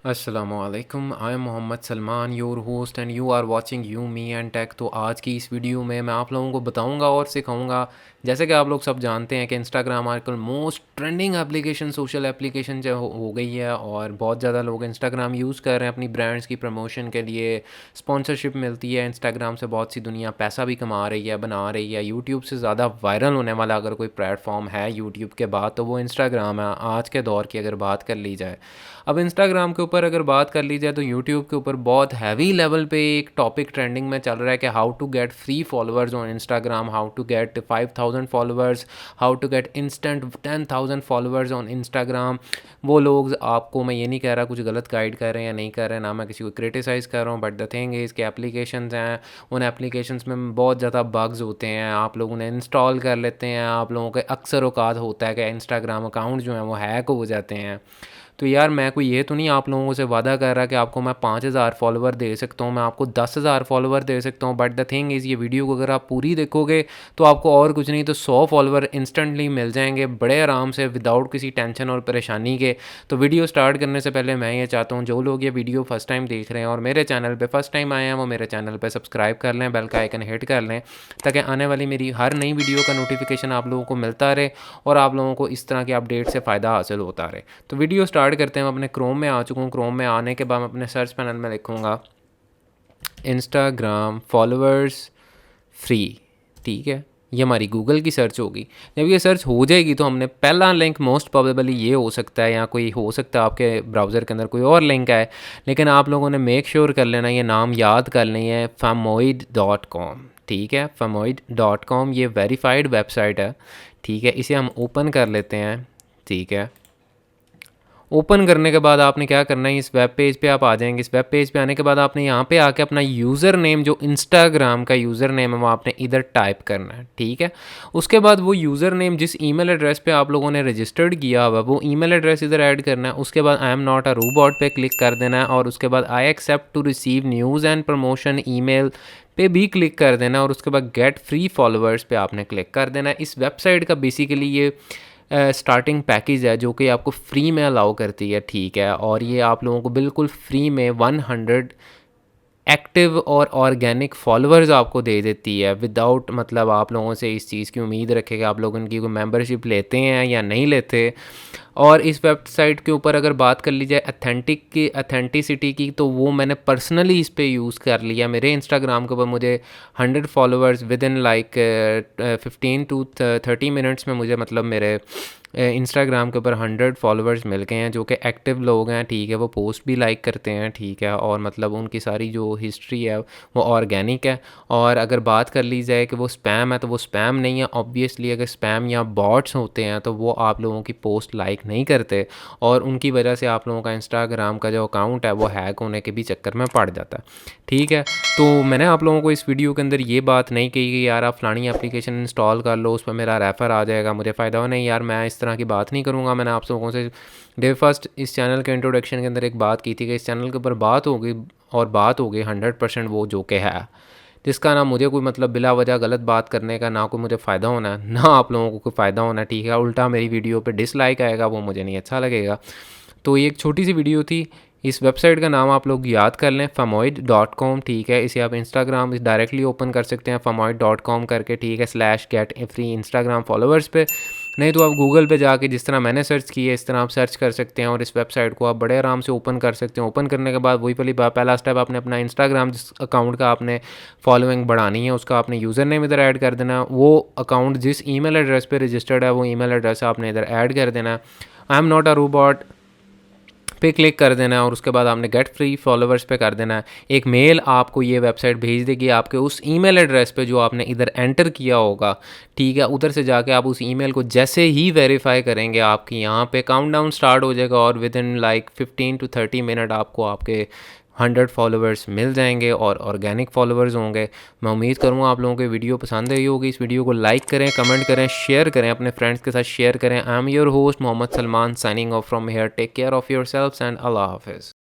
अस्सलामुअलैकुम, I am Mohammad Salman, your host and you are watching YouMe&Tech। तो आज की इस वीडियो में मैं आप लोगों को बताऊंगा और सिखाऊंगा, जैसे कि आप लोग सब जानते हैं कि इंस्टाग्राम आजकल most trending application, social application जो हो गई है और बहुत ज़्यादा लोग इंस्टाग्राम यूज़ कर रहे हैं अपनी ब्रांड्स की प्रमोशन के लिए। स्पॉन्सरशिप मिलती है इंस्टाग्राम से, बहुत सी दुनिया पैसा भी कमा रही है, बना रही है। यूट्यूब से ज़्यादा वायरल होने वाला अगर कोई प्लेटफॉर्म है यूट्यूब के बाद तो वो इंस्टाग्राम है आज के दौर की, अगर बात कर ली जाए। अब इंस्टाग्राम के ऊपर अगर बात कर ली जाए तो यूट्यूब के ऊपर बहुत हैवी लेवल पे एक टॉपिक ट्रेंडिंग में चल रहा है कि how to get free followers on Instagram, how to get 5000 followers, how to get instant 10,000 followers on Instagram. वो लोग, आपको मैं ये नहीं कह रहा कुछ गलत गाइड कर रहे हैं या नहीं कर रहे हैं, ना मैं किसी को क्रिटिसाइज़ कर रहा हूँ, बट द थिंग इज़ कि एप्लीकेशंस हैं, उन एप्लीकेशंस में बहुत ज़्यादा बग्स होते हैं। आप लोग उन्हें इंस्टॉल कर लेते हैं, आप लोगों के अक्सर औकात होता है कि इंस्टाग्राम अकाउंट जो हैं वो हैक हो जाते हैं। तो यार मैं कोई ये तो नहीं आप लोगों से वादा कर रहा कि आपको मैं 5,000 फॉलोवर दे सकता हूँ, मैं आपको 10,000 फॉलोवर दे सकता हूँ, बट द थिंग इज़ ये वीडियो को अगर आप पूरी देखोगे तो आपको और कुछ नहीं तो 100 फॉलोवर इंस्टेंटली मिल जाएंगे बड़े आराम से, विदाउट किसी टेंशन और परेशानी के। तो वीडियो स्टार्ट करने से पहले मैं ये चाहता हूँ जो लोग ये वीडियो फर्स्ट टाइम देख रहे हैं और मेरे चैनल पर फर्स्ट टाइम आए हैं वो मेरे चैनल पर सब्सक्राइब कर लें, बेल का आइकन हिट कर लें, ताकि आने वाली मेरी हर नई वीडियो का नोटिफिकेशन आप लोगों को मिलता रहे और आप लोगों को इस तरह के अपडेट से फ़ायदा हासिल होता रहे। तो वीडियो स्टार्ट करते हैं। मैं अपने क्रोम में आ चुका हूँ। क्रोम में आने के बाद मैं अपने सर्च पैनल में लिखूँगा इंस्टाग्राम फॉलोअर्स फ्री। ठीक है, ये हमारी गूगल की सर्च होगी। जब ये सर्च हो जाएगी तो हमने पहला लिंक मोस्ट प्रोबेबली ये हो सकता है, या कोई हो सकता है आपके ब्राउज़र के अंदर कोई और लिंक है, लेकिन आप लोगों ने मेक श्योर कर लेना, ये नाम याद कर लें, है famoid.com। ठीक है, famoid.com ये वेरीफाइड वेबसाइट है। ठीक है, इसे हम ओपन कर लेते हैं। ठीक है, ओपन करने के बाद आपने क्या करना है, इस वेब पेज पे आप आ जाएंगे। इस वेब पेज पे आने के बाद आपने यहाँ पे आके अपना यूज़र नेम, जो इंस्टाग्राम का यूज़र नेम है, वो आपने इधर टाइप करना है। ठीक है, उसके बाद वो यूज़र नेम जिस ईमेल एड्रेस पे आप लोगों ने रजिस्टर्ड किया हुआ वो ईमेल एड्रेस इधर ऐड करना है। उसके बाद I am not a robot पे क्लिक कर देना है और उसके बाद I accept to receive news and promotion email पे भी क्लिक कर देना और उसके बाद गेट फ्री फॉलोअर्स पे आपने क्लिक कर देना है। इस वेबसाइट का बेसिकली ये स्टार्टिंग पैकेज है जो कि आपको फ्री में अलाउ करती है। ठीक है, और ये आप लोगों को बिल्कुल फ्री में 100 एक्टिव और ऑर्गेनिक फॉलोअर्स आपको दे देती है, विदाउट मतलब आप लोगों से इस चीज़ की उम्मीद रखे कि आप लोग उनकी कोई मेंबरशिप लेते हैं या नहीं लेते। और इस वेबसाइट के ऊपर अगर बात कर ली जाए अथेंटिसिटी की, तो वो मैंने पर्सनली इस पे यूज़ कर लिया। मेरे इंस्टाग्राम के ऊपर मुझे 100 followers with in like 15 to 30 minutes में मुझे मतलब मेरे इंस्टाग्राम के ऊपर 100 फॉलोअर्स मिल गए हैं जो कि एक्टिव लोग हैं। ठीक है, वो पोस्ट भी लाइक करते हैं। ठीक है, और मतलब उनकी सारी जो हिस्ट्री है वो ऑर्गेनिक है। और अगर बात कर ली जाए कि वो स्पैम है तो वो स्पैम नहीं है। ऑब्वियसली अगर स्पैम या बॉट्स होते हैं तो वो आप लोगों की पोस्ट लाइक नहीं करते और उनकी वजह से आप लोगों का इंस्टाग्राम का जो अकाउंट है वो हैक होने के भी चक्कर में पड़ जाता है। ठीक है, तो मैंने आप लोगों को इस वीडियो के अंदर ये बात नहीं कही कि यार आप फलानी एप्लीकेशन इंस्टॉल कर लो, उस पर मेरा रेफ़र आ जाएगा, मुझे फ़ायदा हो। नहीं यार, मैं इस तरह की बात नहीं करूँगा। मैंने आप लोगों से डे फर्स्ट इस चैनल के इंट्रोडक्शन के अंदर एक बात की थी कि इस चैनल के ऊपर बात होगी और बात होगी 100% वो जो कि है, जिसका ना मुझे कोई मतलब बिला वजह गलत बात करने का ना कोई मुझे फ़ायदा होना है, ना आप लोगों को कोई फ़ायदा होना है। ठीक है, उल्टा मेरी वीडियो पे डिसलाइक आएगा, वो मुझे नहीं अच्छा लगेगा। तो ये एक छोटी सी वीडियो थी। इस वेबसाइट का नाम आप लोग याद कर लें, famoid.com। ठीक है, इसे आप इंस्टाग्राम डायरेक्टली ओपन कर सकते हैं famoid.com करके। ठीक है, /get फ्री इंस्टाग्राम फॉलोअर्स पे, नहीं तो आप गूगल पे जाके जिस तरह मैंने सर्च की है इस तरह आप सर्च कर सकते हैं और इस वेबसाइट को आप बड़े आराम से ओपन कर सकते हैं। ओपन करने के बाद वही पहला स्टेप, आपने अपना इंस्टाग्राम जिस अकाउंट का आपने फॉलोइंग बढ़ानी है उसका आपने यूज़र नेम इधर ऐड कर देना। वो अकाउंट जिस ईमेल एड्रेस पे रजिस्टर्ड है वो ईमेल एड्रेस आपने इधर ऐड कर देना। आई एम नॉट अ रोबोट पे क्लिक कर देना है और उसके बाद आपने गेट फ्री फॉलोअर्स पे कर देना है। एक मेल आपको ये वेबसाइट भेज देगी आपके उस ईमेल एड्रेस पे जो आपने इधर एंटर किया होगा। ठीक है, उधर से जाके आप उस ईमेल को जैसे ही वेरीफाई करेंगे आपकी यहाँ पे काउंटडाउन स्टार्ट हो जाएगा और with in like 15 to 30 minute आपको आपके 100 फॉलोअर्स मिल जाएंगे और ऑर्गेनिक फॉलोअर्स होंगे। मैं उम्मीद करूँगा आप लोगों को वीडियो पसंद आई होगी। इस वीडियो को लाइक करें, कमेंट करें, शेयर करें, अपने फ्रेंड्स के साथ शेयर करें। I am your host Mohammad Salman, signing off from here. Take care of your selfs and अल्लाह हाफिज़।